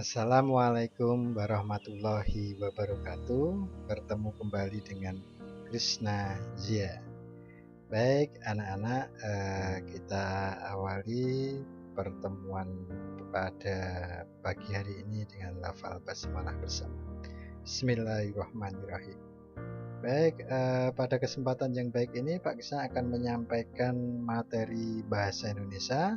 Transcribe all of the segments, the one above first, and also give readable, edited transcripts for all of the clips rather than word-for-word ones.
Assalamualaikum warahmatullahi wabarakatuh. Bertemu kembali dengan Krishna Zia. Baik anak-anak, kita awali pertemuan pada pagi hari ini dengan lafal basmalah bersama. Bismillahirrahmanirrahim. Baik, pada kesempatan yang baik ini Pak Krishna akan menyampaikan materi bahasa Indonesia.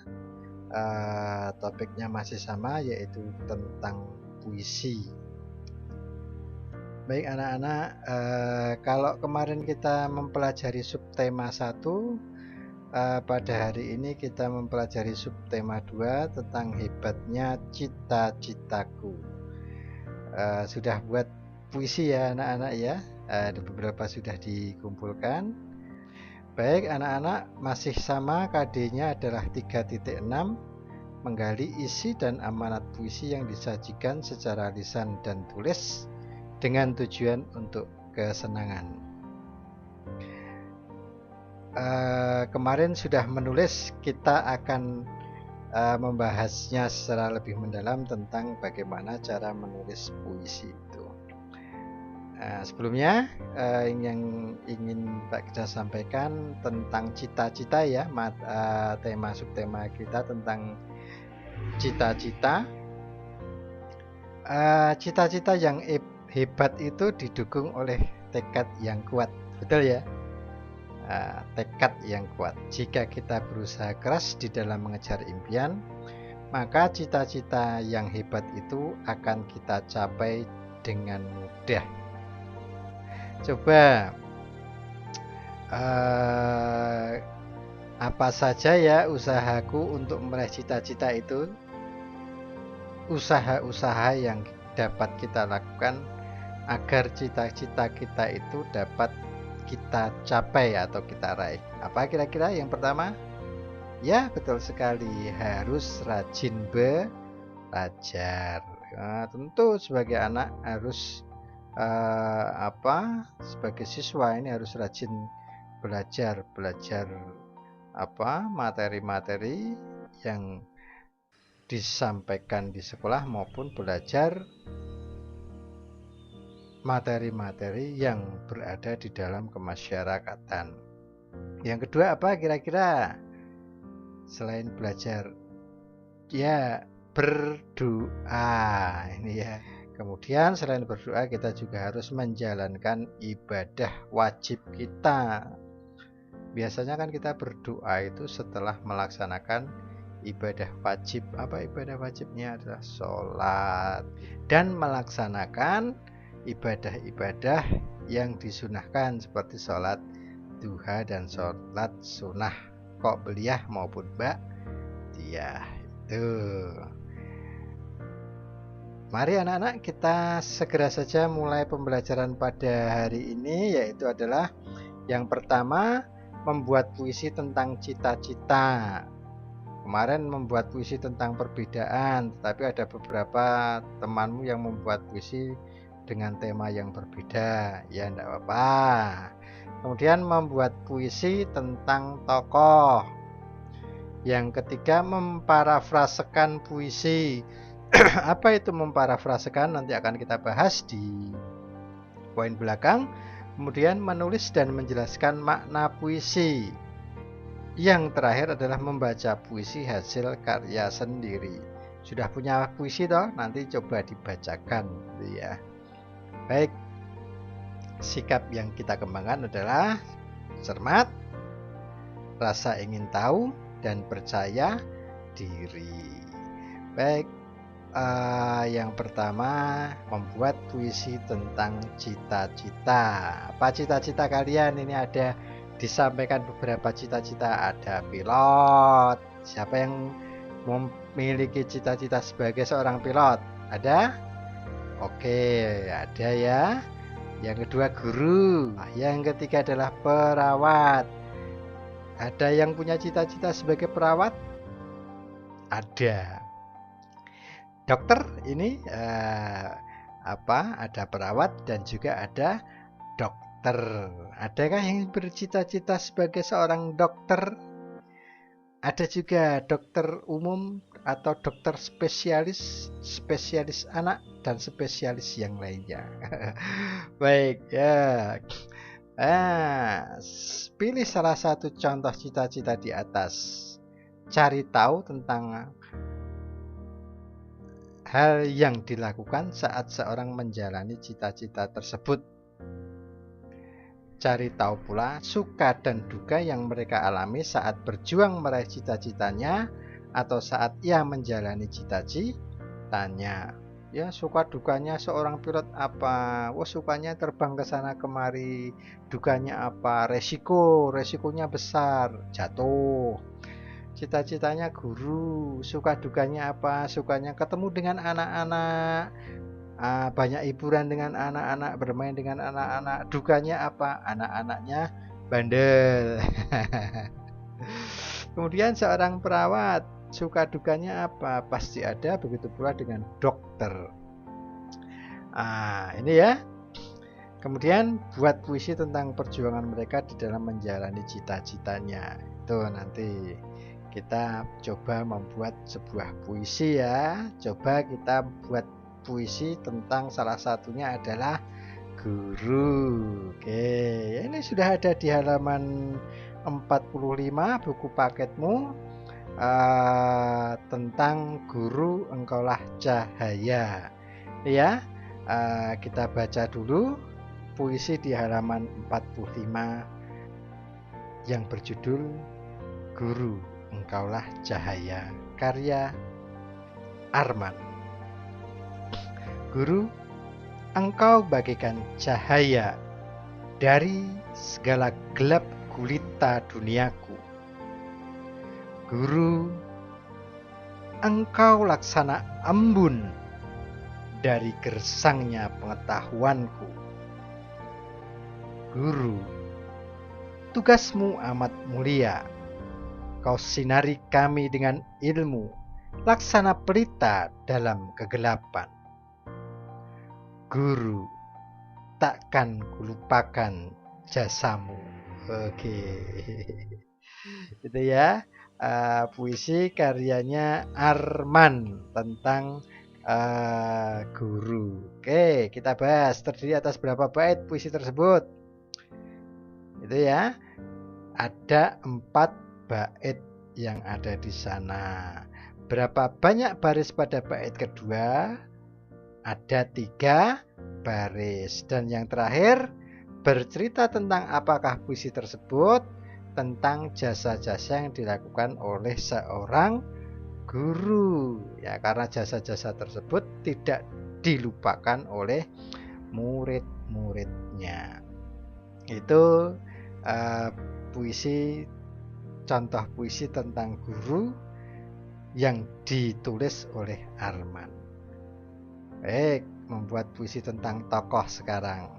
Topiknya masih sama, yaitu tentang puisi. Baik anak-anak, kalau kemarin kita mempelajari subtema 1, pada hari ini kita mempelajari subtema 2 tentang hebatnya cita-citaku. Sudah buat puisi ya anak-anak ya, ada beberapa sudah dikumpulkan. Baik anak-anak, masih sama, KD-nya adalah 3.6, menggali isi dan amanat puisi yang disajikan secara lisan dan tulis dengan tujuan untuk kesenangan. Kemarin sudah menulis, kita akan membahasnya secara lebih mendalam tentang bagaimana cara menulis puisi itu. Sebelumnya yang ingin Pak Gita sampaikan tentang cita-cita ya, tema subtema kita tentang cita-cita. Cita-cita yang hebat itu didukung oleh tekad yang kuat, betul ya? Tekad yang kuat. Jika kita berusaha keras di dalam mengejar impian, maka cita-cita yang hebat itu akan kita capai dengan mudah. Coba apa saja ya usahaku untuk meraih cita-cita itu? Usaha-usaha yang dapat kita lakukan agar cita-cita kita itu dapat kita capai atau kita raih. Apa kira-kira? Yang pertama? Ya, betul sekali, harus rajin belajar. Tentu sebagai anak harus sebagai siswa ini harus rajin belajar materi-materi yang disampaikan di sekolah maupun belajar materi-materi yang berada di dalam kemasyarakatan. Yang kedua apa kira-kira? Selain belajar, ya berdoa ini ya. Kemudian selain berdoa, kita juga harus menjalankan ibadah wajib kita. Biasanya kan kita berdoa itu setelah melaksanakan ibadah wajib. Apa ibadah wajibnya? Adalah sholat dan melaksanakan ibadah-ibadah yang disunahkan seperti sholat duha dan sholat sunnah qobliyah maupun ba'diyah itu. Mari anak-anak, kita segera saja mulai pembelajaran pada hari ini, yaitu adalah yang pertama, membuat puisi tentang cita-cita. Kemarin membuat puisi tentang perbedaan, tetapi ada beberapa temanmu yang membuat puisi dengan tema yang berbeda. Ya, enggak apa-apa. Kemudian membuat puisi tentang tokoh. Yang ketiga, memparafrasekan puisi. Apa itu memparafrasekan? Nanti akan kita bahas di poin belakang. Kemudian menulis dan menjelaskan makna puisi. Yang terakhir adalah membaca puisi hasil karya sendiri. Sudah punya puisi toh? Nanti coba dibacakan ya. Baik. Sikap yang kita kembangkan adalah cermat, rasa ingin tahu, dan percaya diri. Baik. Yang pertama, membuat puisi tentang cita-cita. Apa cita-cita kalian? Ini ada disampaikan beberapa cita-cita. Ada pilot. Siapa yang memiliki cita-cita sebagai seorang pilot? Ada? Oke, ada ya. Yang kedua, guru. Yang ketiga adalah perawat. Ada yang punya cita-cita sebagai perawat? Ada. Dokter ini ada perawat dan juga ada dokter. Adakah yang bercita-cita sebagai seorang dokter? Ada juga dokter umum, atau dokter spesialis anak dan spesialis yang lainnya. Baik ya. Pilih salah satu contoh cita-cita di atas. Cari tahu tentang hal yang dilakukan saat seorang menjalani cita-cita tersebut. Cari tahu pula suka dan duka yang mereka alami saat berjuang meraih cita-citanya atau saat ia menjalani cita-citanya. Ya, suka dukanya seorang pilot apa? Wah, sukanya terbang ke sana kemari. Dukanya apa? Resikonya besar, jatuh. Cita-citanya guru. Suka dukanya apa? Sukanya ketemu dengan anak-anak. Banyak hiburan dengan anak-anak, bermain dengan anak-anak. Dukanya apa? Anak-anaknya bandel. Kemudian seorang perawat, suka dukanya apa? Pasti ada, begitu pula dengan dokter. Ini ya. Kemudian buat puisi tentang perjuangan mereka di dalam menjalani cita-citanya. Itu nanti kita coba membuat sebuah puisi ya. Coba kita buat puisi tentang salah satunya adalah guru. Oke, ini sudah ada di halaman 45 buku paketmu. Tentang guru engkaulah cahaya ya. Kita baca dulu puisi di halaman 45 yang berjudul Guru Engkaulah Cahaya, karya Arman. Guru, engkau bagaikan cahaya dari segala gelap gulita duniaku. Guru, engkau laksana embun dari gersangnya pengetahuanku. Guru, tugasmu amat mulia. Kau sinari kami dengan ilmu, laksana pelita dalam kegelapan. Guru, takkan kulupakan jasamu. Oke. Itu ya. Puisi karyanya Arman tentang guru. Oke, kita bahas terdiri atas berapa bait puisi tersebut. Itu ya. Ada 4 bait yang ada di sana. Berapa banyak baris pada bait kedua? Ada 3 baris. Dan yang terakhir bercerita tentang apakah puisi tersebut? Tentang jasa-jasa yang dilakukan oleh seorang guru. Ya, karena jasa-jasa tersebut tidak dilupakan oleh murid-muridnya. Itu puisi, contoh puisi tentang guru yang ditulis oleh Arman. Baik, membuat puisi tentang tokoh sekarang.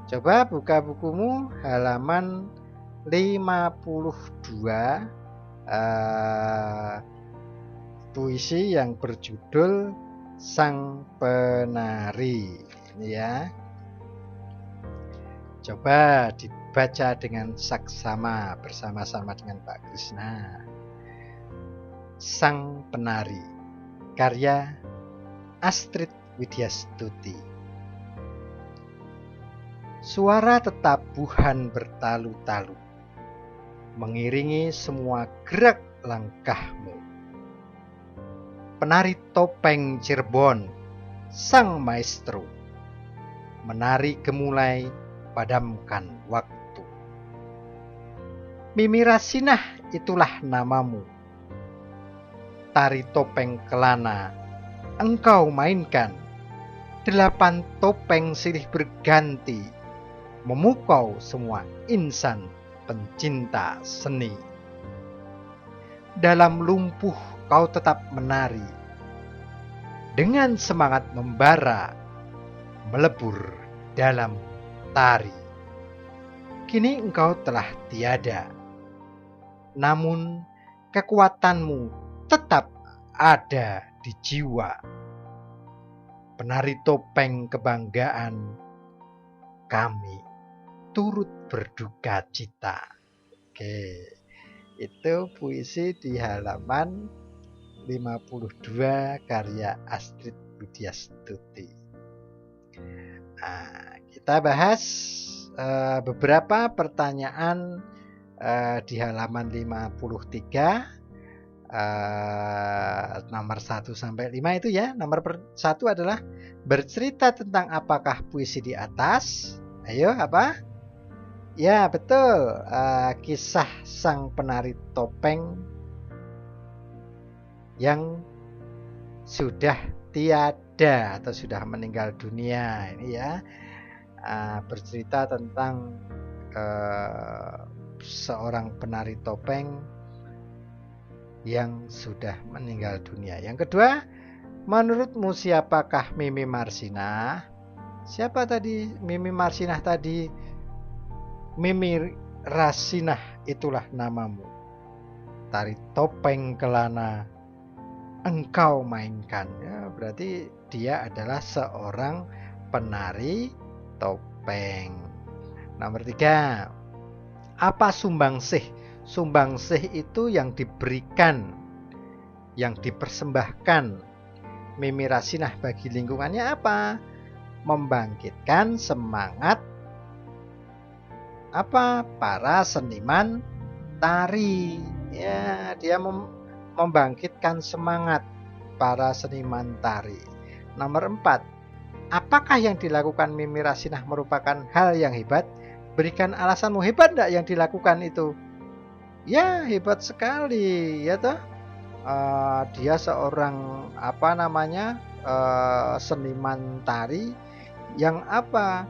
Coba buka bukumu halaman 52, puisi yang berjudul Sang Penari. Ini ya. Coba dibaca dengan saksama bersama-sama dengan Pak Krishna. Sang Penari, karya Astrid Widyastuti. Suara tetabuhan bertalu-talu mengiringi semua gerak langkahmu. Penari topeng Cirebon, sang maestro, menari gemulai padamkan waktu. Mimi Rasinah itulah namamu. Tari topeng kelana engkau mainkan. 8 topeng silih berganti memukau semua insan pencinta seni. Dalam lumpuh kau tetap menari, dengan semangat membara, melebur dalam tari. Kini engkau telah tiada, namun kekuatanmu tetap ada di jiwa. Penari topeng kebanggaan, kami turut berduka cita. Oke, itu puisi di halaman 52 karya Astrid Widyastuti. Nah, kita bahas beberapa pertanyaan di halaman 53 nomor 1 sampai 5 itu ya. Nomor 1 adalah bercerita tentang apakah puisi di atas. Ayo, apa? Ya, betul. Kisah sang penari topeng yang sudah tiada atau sudah meninggal dunia ini ya. Bercerita tentang seorang penari topeng yang sudah meninggal dunia. Yang kedua, menurutmu siapakah Mimi Marsinah? Siapa tadi Mimi Marsinah tadi? Mimi Rasinah itulah namamu. Tari topeng kelana engkau mainkan. Ya, berarti dia adalah seorang penari topeng. Nomor 3, apa sumbangsih? Sumbangsih itu yang diberikan, yang dipersembahkan Mimi Rasinah bagi lingkungannya apa? Membangkitkan semangat apa? Para seniman tari. Ya, dia membangkitkan semangat para seniman tari. Nomor 4, apakah yang dilakukan Mimi Rasinah merupakan hal yang hebat? Berikan alasanmu, hebat enggak yang dilakukan itu? Ya, hebat sekali, ya toh. Dia seorang seniman tari yang apa?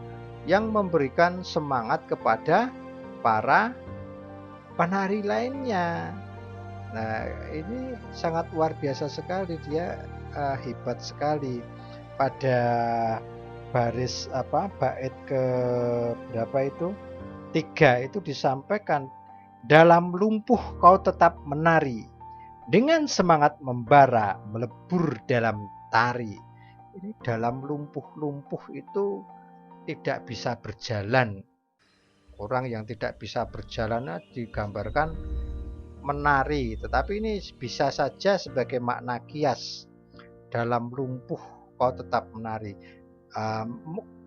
Yang memberikan semangat kepada para penari lainnya. Nah, ini sangat luar biasa sekali, dia hebat sekali. Pada baris bait ke berapa itu? 3 itu disampaikan, dalam lumpuh kau tetap menari, dengan semangat membara melebur dalam tari. Ini dalam lumpuh itu tidak bisa berjalan. Orang yang tidak bisa berjalan digambarkan menari, tetapi ini bisa saja sebagai makna kias. Dalam lumpuh kau tetap menari.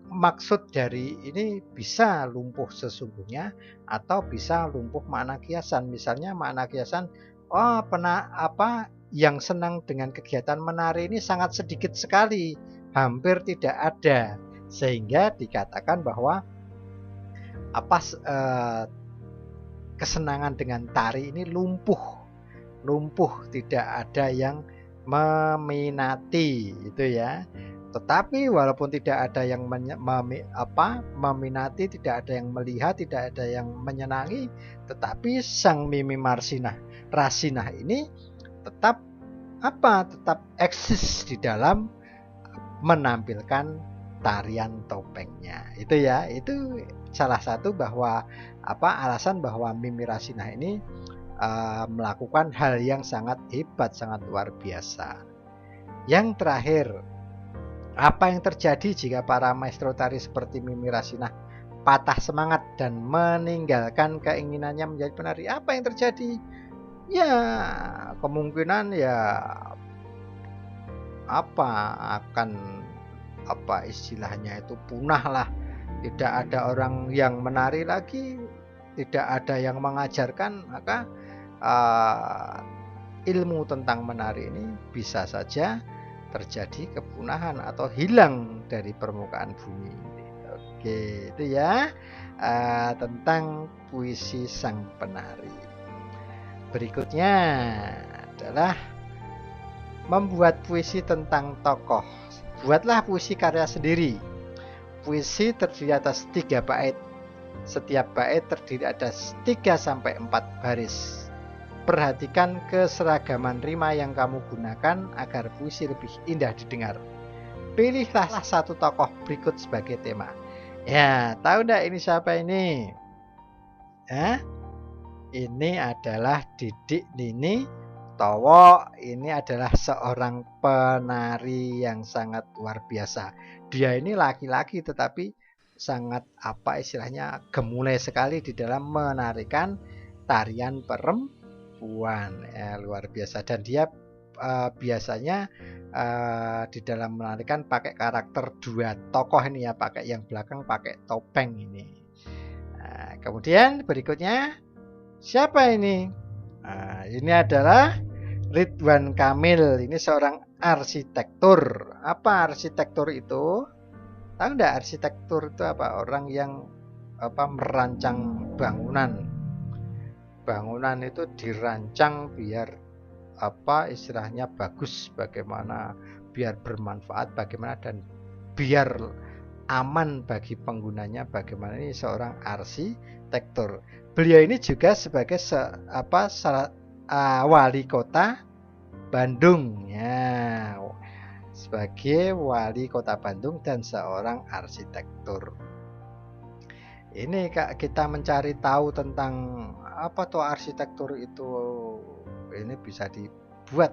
Maksud dari ini bisa lumpuh sesungguhnya atau bisa lumpuh makna kiasan. Misalnya makna kiasan, yang senang dengan kegiatan menari ini sangat sedikit sekali, hampir tidak ada, sehingga dikatakan bahwa kesenangan dengan tari ini lumpuh, tidak ada yang meminati, itu ya. Tetapi walaupun tidak ada yang meminati, tidak ada yang melihat, tidak ada yang menyenangi, tetapi sang Mimi Rasinah ini tetap eksis di dalam menampilkan tarian topengnya. Itu ya, itu salah satu bahwa alasan bahwa Mimi Rasinah ini melakukan hal yang sangat hebat, sangat luar biasa. Yang terakhir, apa yang terjadi jika para maestro tari seperti Mimi Rasinah patah semangat dan meninggalkan keinginannya menjadi penari? Apa yang terjadi? Ya, kemungkinan akan istilahnya itu punah lah. Tidak ada orang yang menari lagi, tidak ada yang mengajarkan, maka ilmu tentang menari ini bisa saja terjadi kepunahan atau hilang dari permukaan bumi. Oke, itu ya tentang puisi sang penari. Berikutnya adalah membuat puisi tentang tokoh. Buatlah puisi karya sendiri. Puisi terdiri atas 3 bait. Setiap bait terdiri atas 3-4 baris. Perhatikan keseragaman rima yang kamu gunakan agar puisi lebih indah didengar. Pilihlah satu tokoh berikut sebagai tema. Ya, tahu enggak ini siapa ini? Ini adalah Didik Nini Towo. Ini adalah seorang penari yang sangat luar biasa. Dia ini laki-laki tetapi sangat istilahnya gemulai sekali di dalam menarikan tarian perempuan. Luar biasa, dan dia biasanya di dalam menarikan pakai karakter dua tokoh ini ya, pakai yang belakang pakai topeng ini. Nah, kemudian berikutnya siapa ini? Nah, ini adalah Ridwan Kamil. Ini seorang arsitektur. Apa arsitektur itu? Tahu enggak arsitektur itu apa? Orang yang merancang bangunan. Bangunan itu dirancang biar istilahnya bagus, bagaimana biar bermanfaat, bagaimana dan biar aman bagi penggunanya, bagaimana. Ini seorang arsitektur. Beliau ini juga sebagai wali kota Bandung ya, sebagai wali kota Bandung dan seorang arsitektur. Ini kita mencari tahu tentang apa tuh arsitektur itu. Ini bisa dibuat,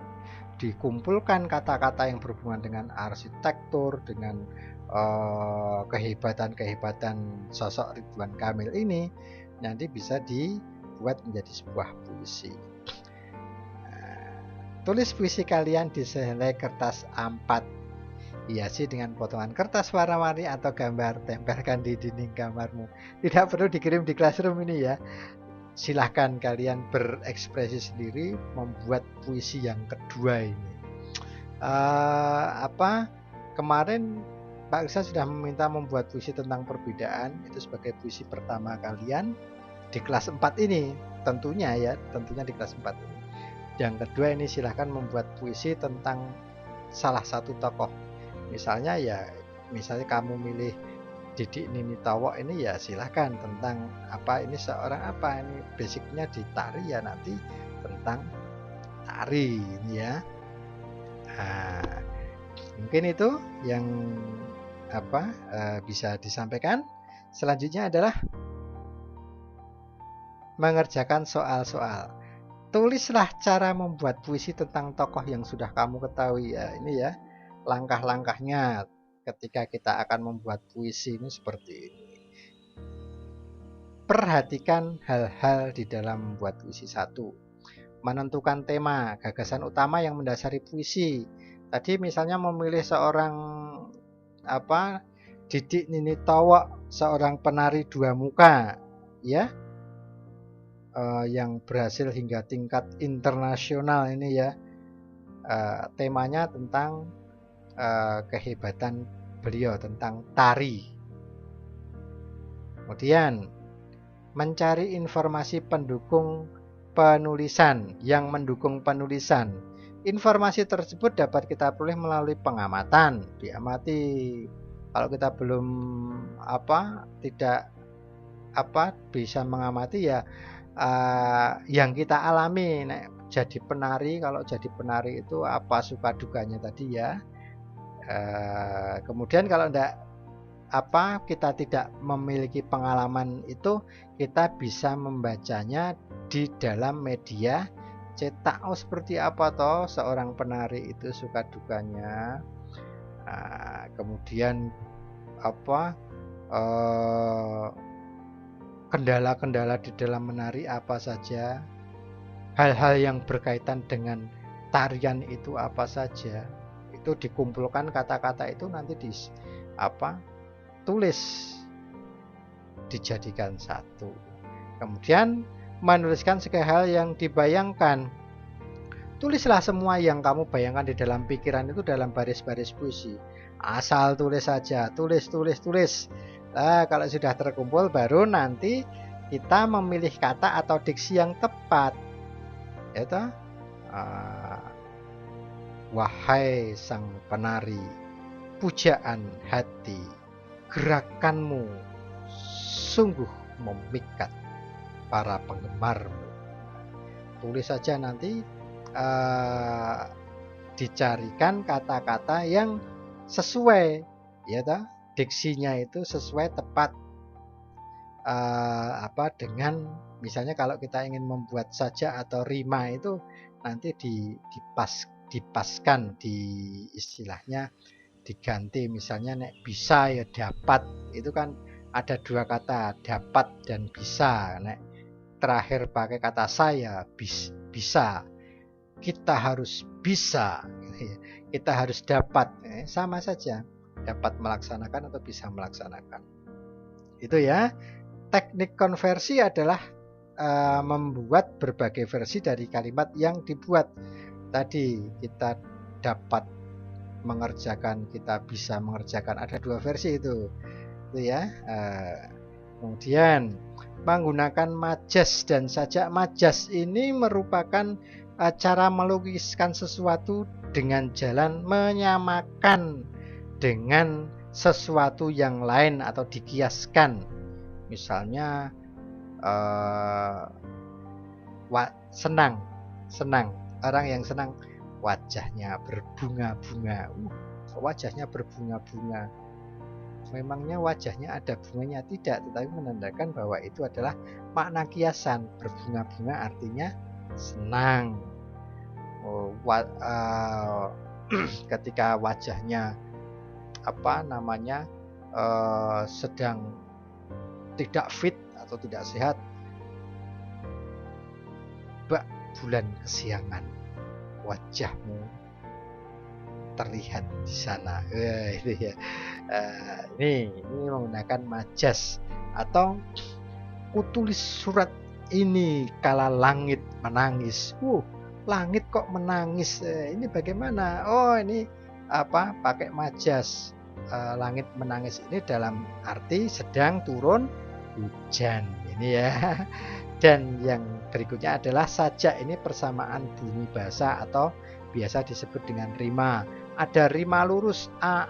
dikumpulkan kata-kata yang berhubungan dengan arsitektur, dengan kehebatan-kehebatan sosok Ridwan Kamil ini, nanti bisa dibuat menjadi sebuah puisi. Tulis puisi kalian di sehelai kertas A4, hiasi dengan potongan kertas warna-warni atau gambar, tempelkan di dinding kamarmu. Tidak perlu dikirim di classroom ini ya. Silahkan kalian berekspresi sendiri membuat puisi yang kedua ini. Kemarin Pak Iksan sudah meminta membuat puisi tentang perbedaan, itu sebagai puisi pertama kalian di kelas 4 ini, tentunya di kelas 4 ini. Yang kedua ini silahkan membuat puisi tentang salah satu tokoh. Misalnya kamu milih Didik Nini Tawok ini ya silahkan tentang ini seorang ini basicnya di tari ya, nanti tentang tari ini ya. Mungkin itu yang bisa disampaikan. Selanjutnya adalah mengerjakan soal-soal. Tulislah cara membuat puisi tentang tokoh yang sudah kamu ketahui ya. Ini ya langkah-langkahnya ketika kita akan membuat puisi ini seperti ini. Perhatikan hal-hal di dalam membuat puisi. 1. Menentukan tema, gagasan utama yang mendasari puisi. Tadi misalnya memilih seorang Didik Nini Tawok, seorang penari dua muka ya, yang berhasil hingga tingkat internasional ini ya. Temanya tentang kehebatan beliau, tentang tari. Kemudian mencari informasi pendukung penulisan, yang mendukung penulisan. Informasi tersebut dapat kita peroleh melalui pengamatan. Diamati. Kalau kita belum tidak bisa mengamati ya, yang kita alami jadi penari. Kalau jadi penari itu apa suka dukanya tadi ya. Kemudian kalau kita tidak memiliki pengalaman itu, kita bisa membacanya di dalam media cetak. Seperti apa toh seorang penari itu suka dukanya. Kemudian kendala-kendala di dalam menari apa saja, hal-hal yang berkaitan dengan tarian itu apa saja. Itu dikumpulkan kata-kata itu nanti tulis, dijadikan satu. Kemudian menuliskan segala hal yang dibayangkan. Tulislah semua yang kamu bayangkan di dalam pikiran itu dalam baris-baris puisi. Asal tulis saja, tulis. Nah, kalau sudah terkumpul baru nanti kita memilih kata atau diksi yang tepat. Yaitu wahai sang penari, pujaan hati, gerakanmu sungguh memikat para penggemarmu. Tulis saja nanti, dicarikan kata-kata yang sesuai, ya toh, diksinya itu sesuai tepat dengan, misalnya kalau kita ingin membuat saja atau rima itu nanti dipaskan, istilahnya diganti. Misalnya bisa ya dapat, itu kan ada dua kata, dapat dan bisa. Terakhir pakai kata saya, bisa. kita harus bisa, kita harus dapat, sama saja, dapat melaksanakan atau bisa melaksanakan. Itu ya. Teknik konversi adalah membuat berbagai versi dari kalimat yang dibuat. Tadi kita dapat mengerjakan, kita bisa mengerjakan, ada 2 versi itu ya. Kemudian menggunakan majas dan sajak. Majas ini merupakan cara melukiskan sesuatu dengan jalan menyamakan dengan sesuatu yang lain atau dikiaskan. Misalnya senang, orang yang senang wajahnya berbunga-bunga. Wajahnya berbunga-bunga. Memangnya wajahnya ada bunganya? Tidak, tetapi menandakan bahwa itu adalah makna kiasan. Berbunga-bunga artinya senang. Ketika wajahnya sedang tidak fit atau tidak sehat, bak bulan kesiangan, wajahmu terlihat di sana. Ini ya. Ini menggunakan majas. Atau kutulis surat ini kala langit menangis. Langit kok menangis? Ini bagaimana? Oh, ini pakai majas. Langit menangis ini dalam arti sedang turun hujan. Ini ya. Dan yang berikutnya adalah sajak. Ini persamaan bunyi bahasa atau biasa disebut dengan rima. Ada rima lurus A,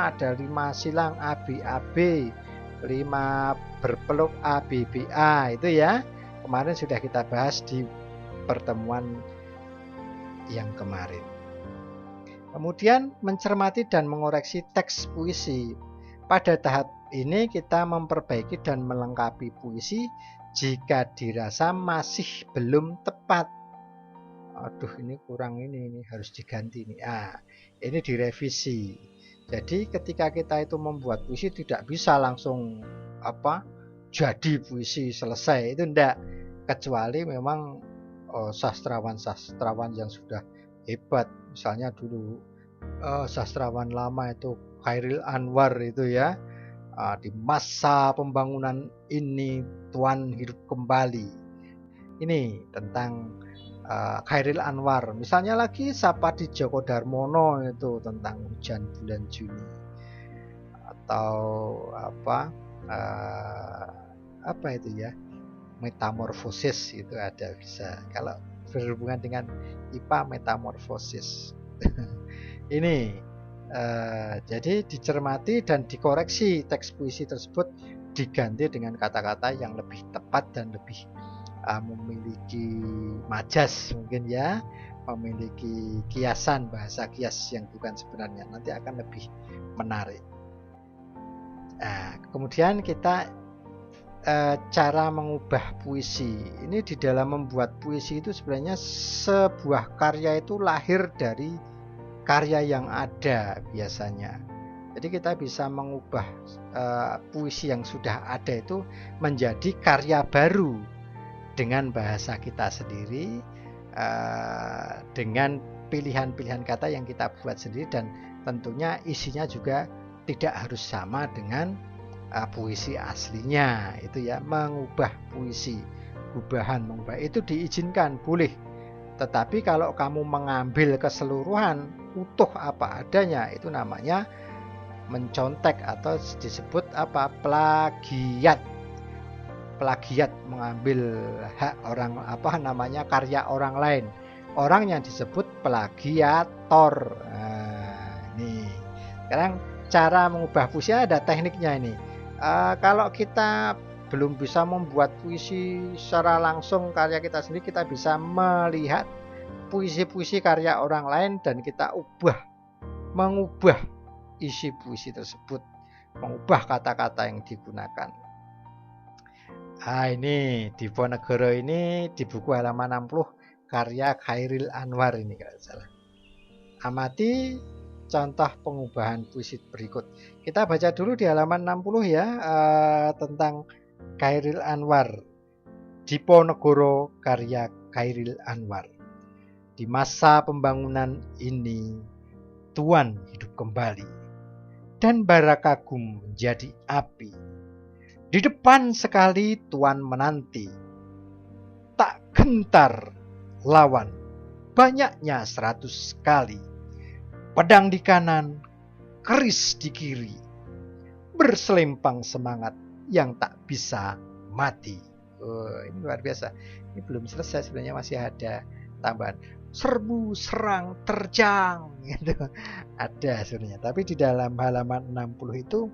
ada rima silang A, B, rima berpeluk A, B, A. Itu ya. Kemarin sudah kita bahas di pertemuan yang kemarin. Kemudian mencermati dan mengoreksi teks puisi. Pada tahap ini kita memperbaiki dan melengkapi puisi jika dirasa masih belum tepat. Aduh, ini kurang, ini harus diganti nih. Ini direvisi. Jadi ketika kita itu membuat puisi tidak bisa langsung jadi puisi selesai, itu enggak, kecuali memang sastrawan yang sudah hebat. Misalnya dulu sastrawan lama itu Chairil Anwar itu ya, di masa pembangunan ini Tuhan hidup kembali. Ini tentang Chairil Anwar. Misalnya lagi Sapadi Djoko Darmono itu tentang hujan bulan Juni. Atau apa itu ya, metamorfosis itu ada, bisa. Kalau berhubungan dengan IPA, metamorfosis. Ini jadi dicermati dan dikoreksi teks puisi tersebut, diganti dengan kata-kata yang lebih tepat dan lebih memiliki majas mungkin ya, memiliki kiasan, bahasa kias yang bukan sebenarnya, nanti akan lebih menarik. Kemudian kita cara mengubah puisi. Ini di dalam membuat puisi itu sebenarnya sebuah karya itu lahir dari karya yang ada biasanya. Jadi kita bisa mengubah puisi yang sudah ada itu menjadi karya baru dengan bahasa kita sendiri, dengan pilihan-pilihan kata yang kita buat sendiri, dan tentunya isinya juga tidak harus sama dengan puisi aslinya. Itu ya, mengubah puisi, mengubah itu diizinkan, boleh. Tetapi kalau kamu mengambil keseluruhan utuh apa adanya, itu namanya mencontek atau disebut plagiat. Plagiat, mengambil hak orang, karya orang lain. Orang yang disebut plagiator. Ini sekarang cara mengubah puisi ada tekniknya ini. Kalau kita belum bisa membuat puisi secara langsung karya kita sendiri, kita bisa melihat puisi-puisi karya orang lain dan kita mengubah isi puisi tersebut, mengubah kata-kata yang digunakan. Ini Diponegoro ini di buku halaman 60, karya Chairil Anwar ini kalau salah. Amati contoh pengubahan puisi berikut. Kita baca dulu di halaman 60 ya, tentang Chairil Anwar. Diponegoro karya Chairil Anwar. Di masa pembangunan ini, Tuan hidup kembali, dan bara kagum menjadi api. Di depan sekali Tuan menanti, tak gentar lawan, banyaknya 100 kali. Pedang di kanan, keris di kiri, berselempang semangat yang tak bisa mati. Oh, ini luar biasa. Ini belum selesai sebenarnya, masih ada tambahan. Serbu, serang, terjang, gitu. Ada sebenarnya. Tapi di dalam halaman 60 itu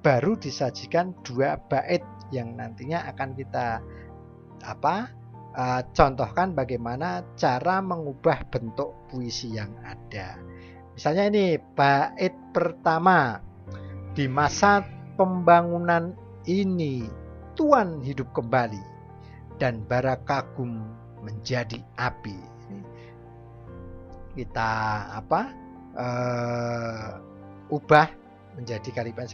baru disajikan 2 bait yang nantinya akan kita contohkan bagaimana cara mengubah bentuk puisi yang ada. Misalnya ini bait pertama. Di masa pembangunan ini, Tuan hidup kembali, dan bara kagum menjadi api. Kita ubah menjadi kalimat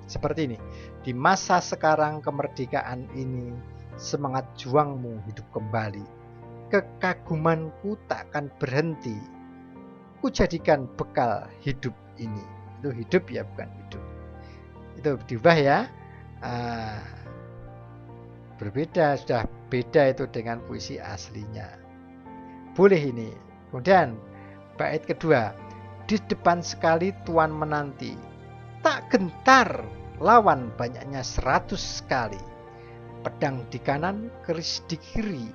seperti ini. Di masa sekarang kemerdekaan ini, semangat juangmu hidup kembali. Kekagumanku takkan berhenti. Ku jadikan bekal hidup ini. Itu hidup ya, bukan hidup. Itu diubah ya. Berbeda, sudah beda itu dengan puisi aslinya. Boleh ini. Kemudian bait kedua. Di depan sekali Tuan menanti, tak gentar lawan, banyaknya 100 kali. Pedang di kanan, keris di kiri,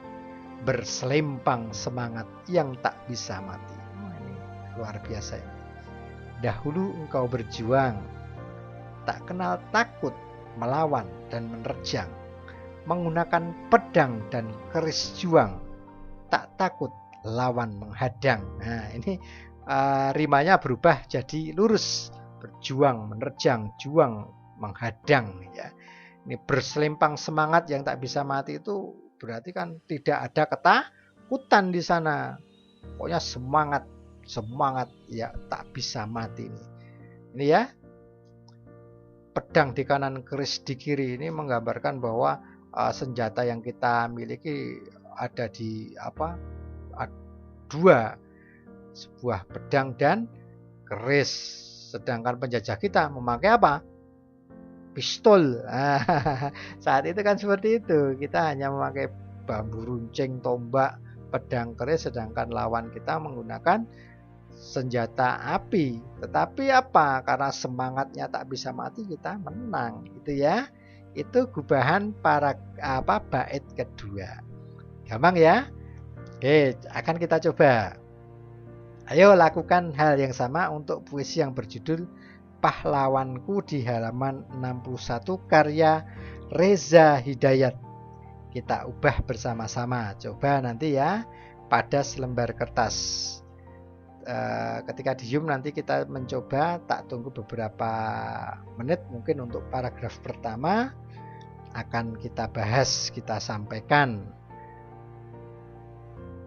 berselempang semangat yang tak bisa mati. Ini luar biasa ini. Dahulu engkau berjuang, tak kenal takut melawan dan menerjang, menggunakan pedang dan keris juang, tak takut lawan menghadang. Nah, ini rimanya berubah jadi lurus. Berjuang, menerjang, juang, menghadang ya. Ini berselempang semangat yang tak bisa mati itu berarti kan tidak ada ketakutan di sana. Pokoknya semangat ya, tak bisa mati ini. Ini ya. Pedang di kanan, keris di kiri, ini menggambarkan bahwa senjata yang kita miliki ada di dua, sebuah pedang dan keris. Sedangkan penjajah kita memakai apa? Pistol. Saat itu kan seperti itu. Kita hanya memakai bambu runcing, tombak, pedang, keris, sedangkan lawan kita menggunakan senjata api. Tetapi apa? Karena semangatnya tak bisa mati, kita menang. Itu ya. Itu gubahan para bait kedua. Gampang ya? Oke, akan kita coba. Ayo lakukan hal yang sama untuk puisi yang berjudul Pahlawanku di halaman 61 karya Reza Hidayat. Kita ubah bersama-sama. Coba nanti ya pada selembar kertas. Ketika di Zoom nanti kita mencoba, tak tunggu beberapa menit mungkin untuk paragraf pertama akan kita bahas, kita sampaikan.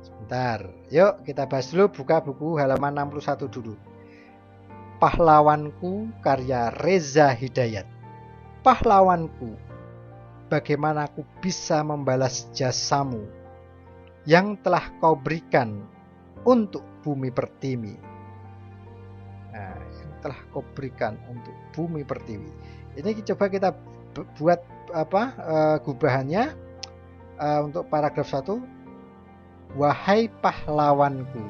Sebentar, yuk kita bahas dulu, buka buku halaman 61 dulu. Pahlawanku karya Reza Hidayat. Pahlawanku, bagaimana aku bisa membalas jasamu yang telah kau berikan untuk bumi pertiwi. Nah, yang telah kau berikan untuk bumi pertiwi. Ini coba kita buat gubahannya untuk paragraf 1. Wahai pahlawanku,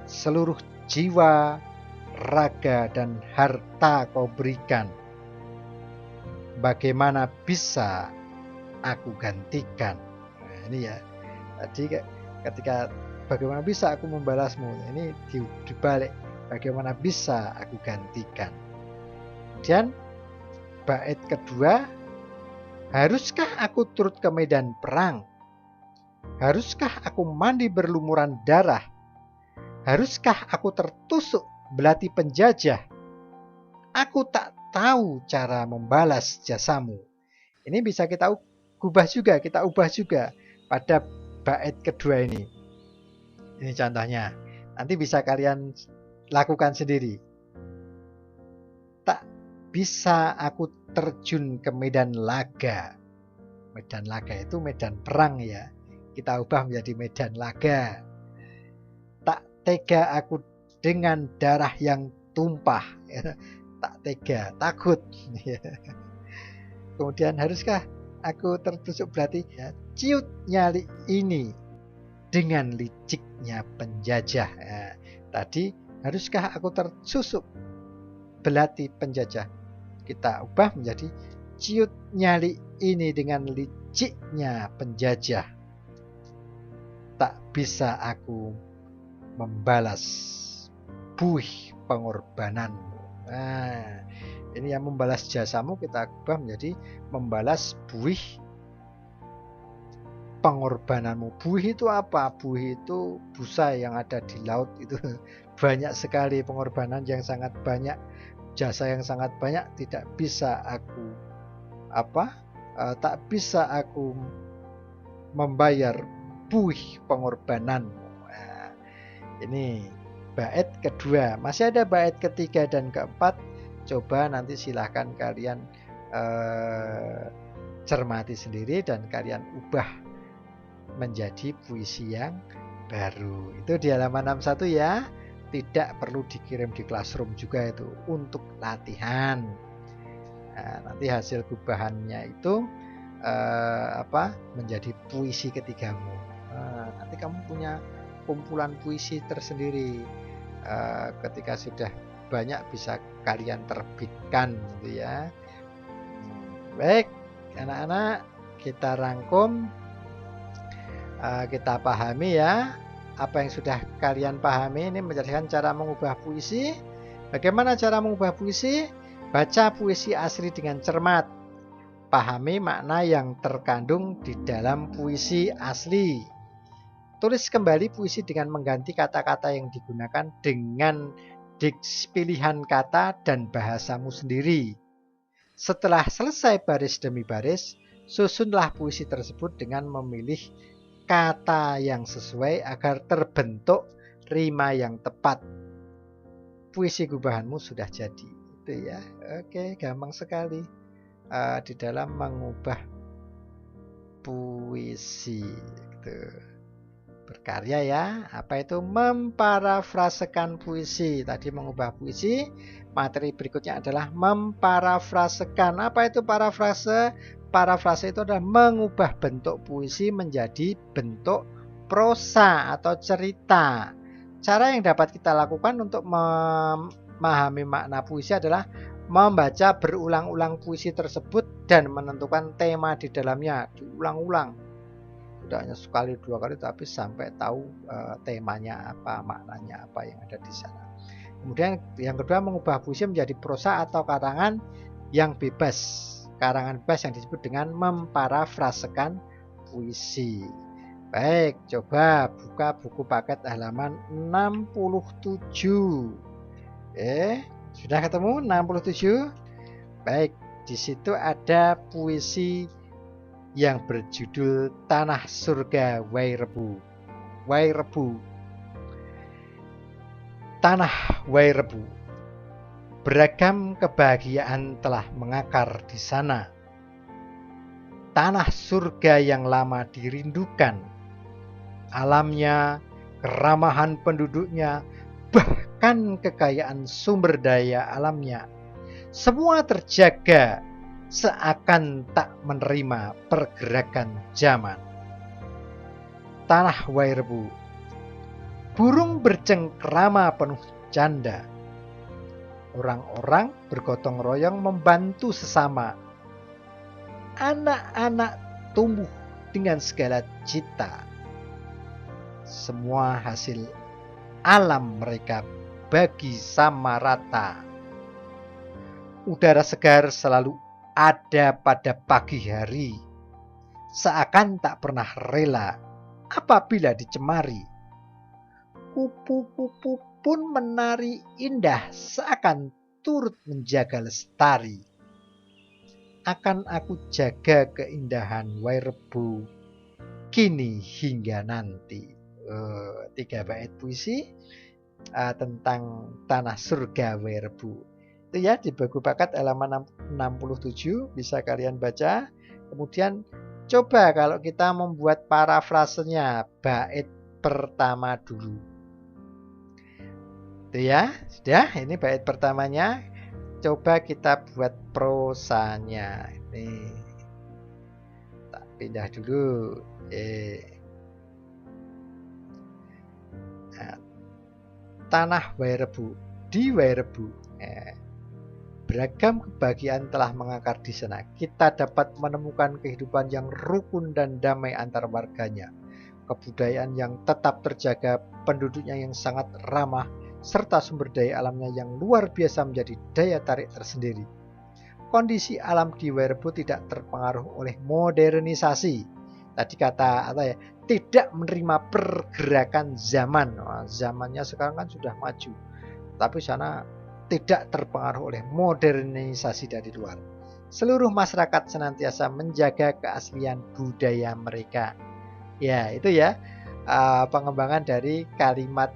seluruh jiwa, raga, dan harta kau berikan. Bagaimana bisa aku gantikan? Nah, ini ya. Tadi ketika bagaimana bisa aku membalasmu, ini dibalik. Bagaimana bisa aku gantikan? Kemudian bait kedua, haruskah aku turut ke medan perang? Haruskah aku mandi berlumuran darah? Haruskah aku tertusuk belati penjajah? Aku tak tahu cara membalas jasamu. Ini bisa kita ubah juga pada bait kedua ini. Ini contohnya. Nanti bisa kalian lakukan sendiri. Tak bisa aku terjun ke medan laga. Medan laga itu medan perang ya. kita ubah menjadi medan laga. Tak tega aku dengan darah yang tumpah. Tak tega, takut. Kemudian haruskah aku tertusuk belati? Ya, ciut nyali ini dengan liciknya penjajah. Nah, tadi haruskah aku tersusuk belati penjajah? Kita ubah menjadi ciut nyali ini dengan liciknya penjajah. Tak bisa aku membalas buih pengorbananmu. Nah, ini yang membalas jasamu kita ubah menjadi membalas buih pengorbananmu. Buih itu apa? Buih itu busa yang ada di laut itu. Banyak sekali pengorbanan yang sangat banyak, jasa yang sangat banyak, tidak bisa aku tak bisa aku membayar buih pengorbananmu. Nah, ini bait kedua. Masih ada bait ketiga dan keempat. Coba nanti silahkan kalian cermati sendiri dan kalian ubah menjadi puisi yang baru. Itu di halaman 61 ya. Tidak perlu dikirim di classroom juga itu untuk latihan. Nah, nanti hasil gubahannya itu menjadi puisi ketigamu. Nanti kamu punya kumpulan puisi tersendiri. Ketika sudah banyak bisa kalian terbitkan gitu ya. Baik, anak-anak, kita rangkum, kita pahami ya. Apa yang sudah kalian pahami ini menjelaskan cara mengubah puisi. Bagaimana cara mengubah puisi? Baca puisi asli dengan cermat. Pahami makna yang terkandung di dalam puisi asli. Tulis kembali puisi dengan mengganti kata-kata yang digunakan dengan pilihan kata dan bahasamu sendiri. Setelah selesai baris demi baris, susunlah puisi tersebut dengan memilih kata yang sesuai agar terbentuk rima yang tepat. Puisi gubahanmu sudah jadi. Itu ya. Oke, gampang sekali di dalam mengubah puisi. Gitu. Berkarya ya. Apa itu? Memparafrasekan puisi. Tadi mengubah puisi. Materi berikutnya adalah memparafrasekan. Apa itu parafrase? Parafrase itu adalah mengubah bentuk puisi menjadi bentuk prosa atau cerita. Cara yang dapat kita lakukan untuk memahami makna puisi adalah membaca berulang-ulang puisi tersebut dan menentukan tema di dalamnya. Diulang-ulang. Tidak hanya sekali dua kali tapi sampai tahu temanya apa, maknanya apa yang ada di sana. Kemudian yang kedua, mengubah puisi menjadi prosa atau karangan yang bebas. Karangan bebas yang disebut dengan memparafrasekan puisi. Baik, coba buka buku paket halaman 67. Sudah ketemu 67? Baik, di situ ada puisi yang berjudul Tanah Surga Wairebu. Wairebu. Tanah Wairebu. Beragam kebahagiaan telah mengakar di sana. Tanah surga yang lama dirindukan. Alamnya, keramahan penduduknya, bahkan kekayaan sumber daya alamnya. Semua terjaga seakan tak menerima pergerakan zaman. Tanah Wairebu. Burung bercengkrama penuh canda. Orang-orang bergotong royong membantu sesama. Anak-anak tumbuh dengan segala cita. Semua hasil alam mereka bagi sama rata. Udara segar selalu ada pada pagi hari. Seakan tak pernah rela apabila dicemari. Kupu-kupu pun menari indah seakan turut menjaga lestari. Akan aku jaga keindahan Wairebu kini hingga nanti. 3 bait puisi tentang tanah surga Wairebu. Itu ya di buku paket halaman 67 bisa kalian baca. Kemudian Coba kalau kita membuat parafrasenya bait pertama dulu. Itu ya, sudah, ini bait pertamanya. Coba kita buat prosanya. Ini tak pindah dulu. Nah, tanah Wairebo, di Wairebo. Beragam kebahagiaan telah mengakar di sana. Kita dapat menemukan kehidupan yang rukun dan damai antar warganya. Kebudayaan yang tetap terjaga, penduduknya yang sangat ramah, serta sumber daya alamnya yang luar biasa menjadi daya tarik tersendiri. Kondisi alam di Wairebo tidak terpengaruh oleh modernisasi. Tadi kata apa ya? Tidak menerima pergerakan zaman. Nah, zamannya sekarang kan sudah maju. Tapi sana tidak terpengaruh oleh modernisasi dari luar. Seluruh masyarakat senantiasa menjaga keaslian budaya mereka. Ya, itu ya pengembangan dari kalimat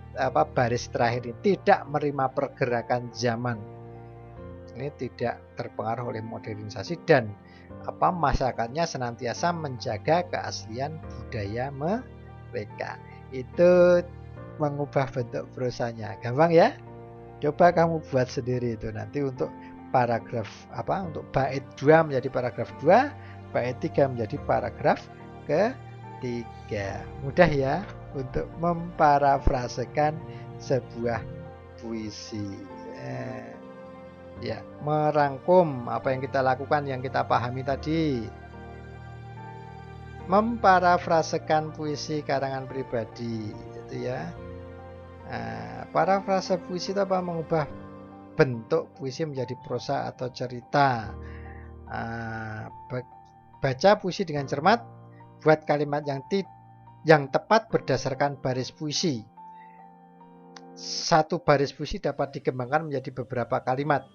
baris terakhir ini, tidak menerima pergerakan zaman. Ini tidak terpengaruh oleh modernisasi dan masyarakatnya senantiasa menjaga keaslian budaya mereka. Itu mengubah bentuk prosanya. Gampang ya? Coba kamu buat sendiri itu nanti untuk paragraf untuk bait 2 menjadi paragraf 2, bait 3 menjadi paragraf ketiga. Mudah ya untuk memparafrasekan sebuah puisi. Ya, merangkum apa yang kita lakukan, yang kita pahami tadi. Memparafrasekan puisi karangan pribadi, itu ya. Parafrase puisi itu mengubah bentuk puisi menjadi prosa atau cerita. Baca puisi dengan cermat, buat kalimat yang tepat berdasarkan baris puisi. Satu baris puisi dapat dikembangkan menjadi beberapa kalimat.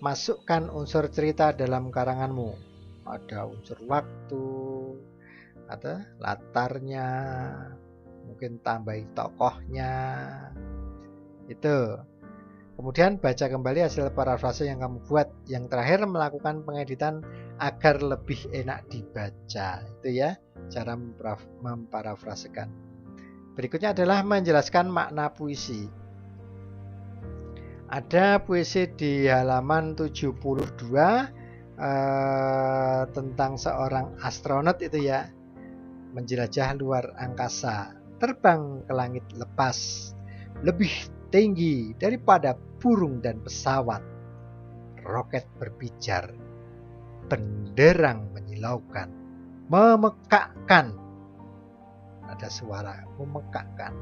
Masukkan unsur cerita dalam karanganmu. Ada unsur waktu, ada latarnya, mungkin tambahi tokohnya. Itu. Kemudian baca kembali hasil parafrase yang kamu buat. Yang terakhir melakukan pengeditan agar lebih enak dibaca. Itu ya cara memparafrasekan. Berikutnya adalah menjelaskan makna puisi. Ada puisi di halaman 72 tentang seorang astronot itu ya, menjelajah luar angkasa, terbang ke langit lepas, lebih tinggi daripada burung dan pesawat. Roket berbicar, benderang menyilaukan, memekakkan. Ada suara memekakkan.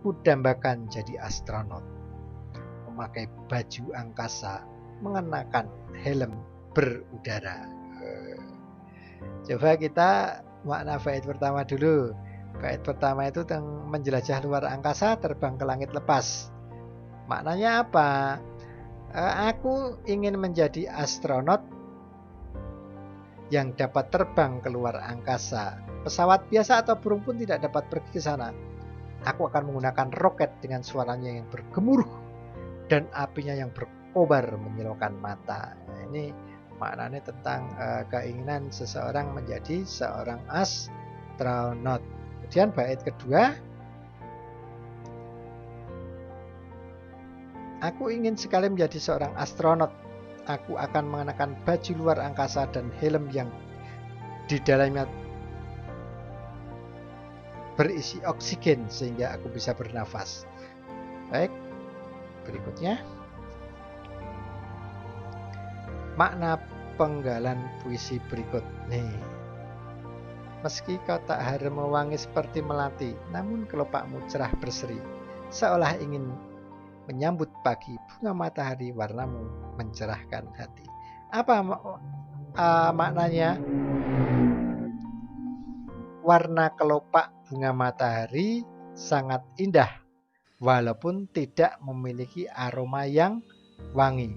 Kudambakan jadi astronot, memakai baju angkasa, mengenakan helm berudara. Coba kita makna bait pertama dulu. Bait pertama itu tentang menjelajah luar angkasa, terbang ke langit lepas. Maknanya apa? Aku ingin menjadi astronot yang dapat terbang ke luar angkasa. Pesawat biasa atau burung pun tidak dapat pergi ke sana. Aku akan menggunakan roket dengan suaranya yang bergemuruh dan apinya yang berkobar menyilaukan mata. Ini maknanya tentang keinginan seseorang menjadi seorang astronot. Kemudian bait kedua, aku ingin sekali menjadi seorang astronot. Aku akan mengenakan baju luar angkasa dan helm yang di dalamnya berisi oksigen sehingga aku bisa bernafas. Baik, berikutnya makna penggalan puisi berikut nih. Meski kau tak harum mewangi seperti melati, namun kelopakmu cerah berseri, seolah ingin menyambut pagi. Bunga matahari warnamu mencerahkan hati. Apa maknanya? Warna kelopak bunga matahari sangat indah, walaupun tidak memiliki aroma yang wangi.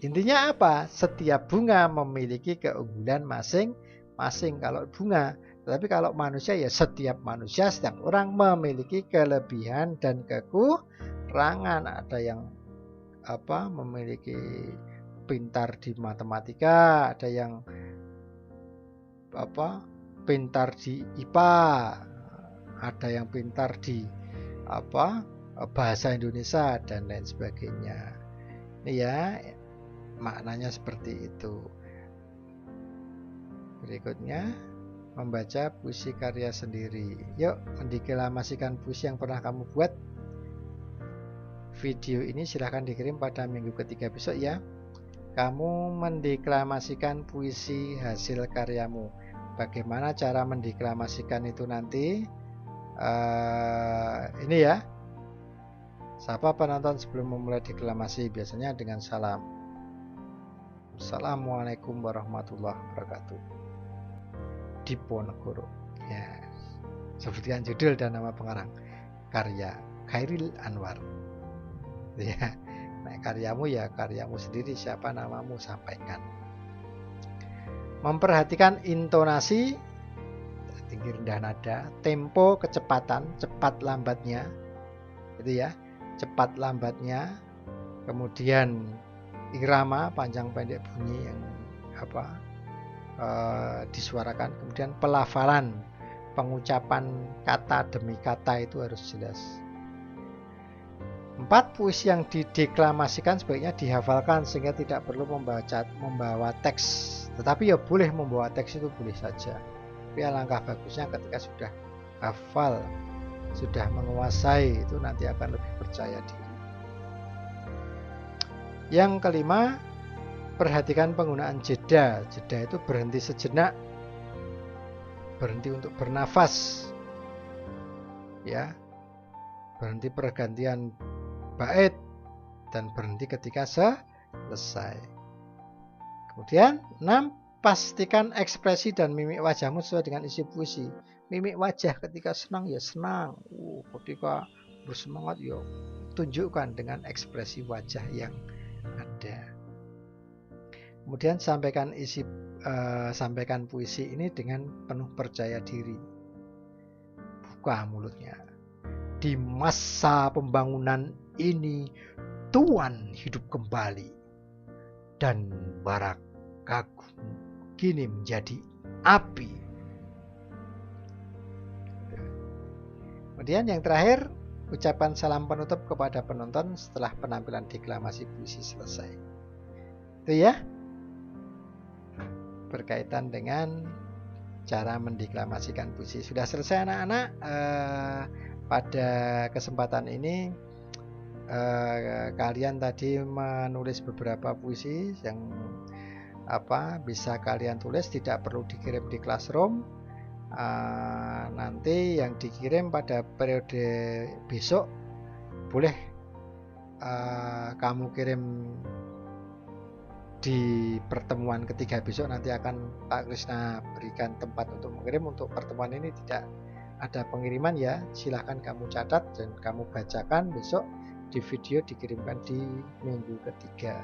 Intinya apa? Setiap bunga memiliki keunggulan masing-masing kalau bunga. Tapi kalau manusia ya setiap manusia, setiap orang memiliki kelebihan dan kekurangan. Ada yang memiliki pintar di matematika, ada yang pintar di IPA, ada yang pintar di bahasa Indonesia dan lain sebagainya. Ini ya maknanya seperti itu. Berikutnya membaca puisi karya sendiri. Yuk mendeklamasikan puisi yang pernah kamu buat. Video ini silahkan dikirim pada minggu ketiga besok ya. Kamu mendeklamasikan puisi hasil karyamu. Bagaimana cara mendeklamasikan itu nanti? Ini ya. Sapa penonton sebelum memulai deklamasi, biasanya dengan salam. Assalamualaikum warahmatullahi wabarakatuh. Diponegoro. Ya. Sebutkan judul dan nama pengarang. Karya Khairil Anwar. Ya. Nah, karyamu ya karyamu sendiri, siapa namamu sampaikan. Memperhatikan intonasi, tinggi rendah nada, tempo, kecepatan, cepat lambatnya. Itu ya. Cepat lambatnya, kemudian irama panjang pendek bunyi yang disuarakan, kemudian pelafalan, pengucapan kata demi kata itu harus jelas. 4. Puisi yang dideklamasikan sebaiknya dihafalkan sehingga tidak perlu membawa teks, tetapi ya boleh membawa teks, itu boleh saja, tapi alangkah bagusnya ketika sudah hafal, sudah menguasai, itu nanti akan lebih percaya diri. Yang kelima, perhatikan penggunaan jeda. Jeda itu berhenti sejenak, berhenti untuk bernafas, ya, berhenti pergantian bait, dan berhenti ketika selesai. Kemudian 6, pastikan ekspresi dan mimik wajahmu sesuai dengan isi puisi. Mimik wajah ketika senang ya senang, ketika bersemangat ya tunjukkan dengan ekspresi wajah yang ada. Kemudian sampaikan puisi ini dengan penuh percaya diri. Buka mulutnya. Di masa pembangunan ini Tuhan hidup kembali dan barak kagum kini menjadi api. Kemudian yang terakhir, ucapan salam penutup kepada penonton setelah penampilan deklamasi puisi selesai. Itu ya, berkaitan dengan cara mendeklamasikan puisi. Sudah selesai anak-anak. Pada kesempatan ini kalian tadi menulis beberapa puisi yang bisa kalian tulis, tidak perlu dikirim di Classroom. Nanti yang dikirim pada periode besok boleh kamu kirim di pertemuan ketiga besok. Nanti akan Pak Krisna berikan tempat untuk mengirim. Untuk pertemuan ini tidak ada pengiriman ya, silahkan kamu catat dan kamu bacakan besok di video dikirimkan di minggu ketiga.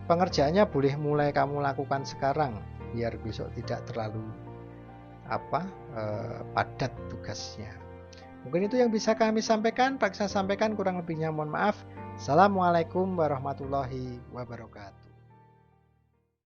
Pengerjaannya boleh mulai kamu lakukan sekarang biar besok tidak terlalu padat tugasnya. Mungkin itu yang bisa kami sampaikan. Pak saya sampaikan, kurang lebihnya mohon maaf. Assalamualaikum warahmatullahi wabarakatuh.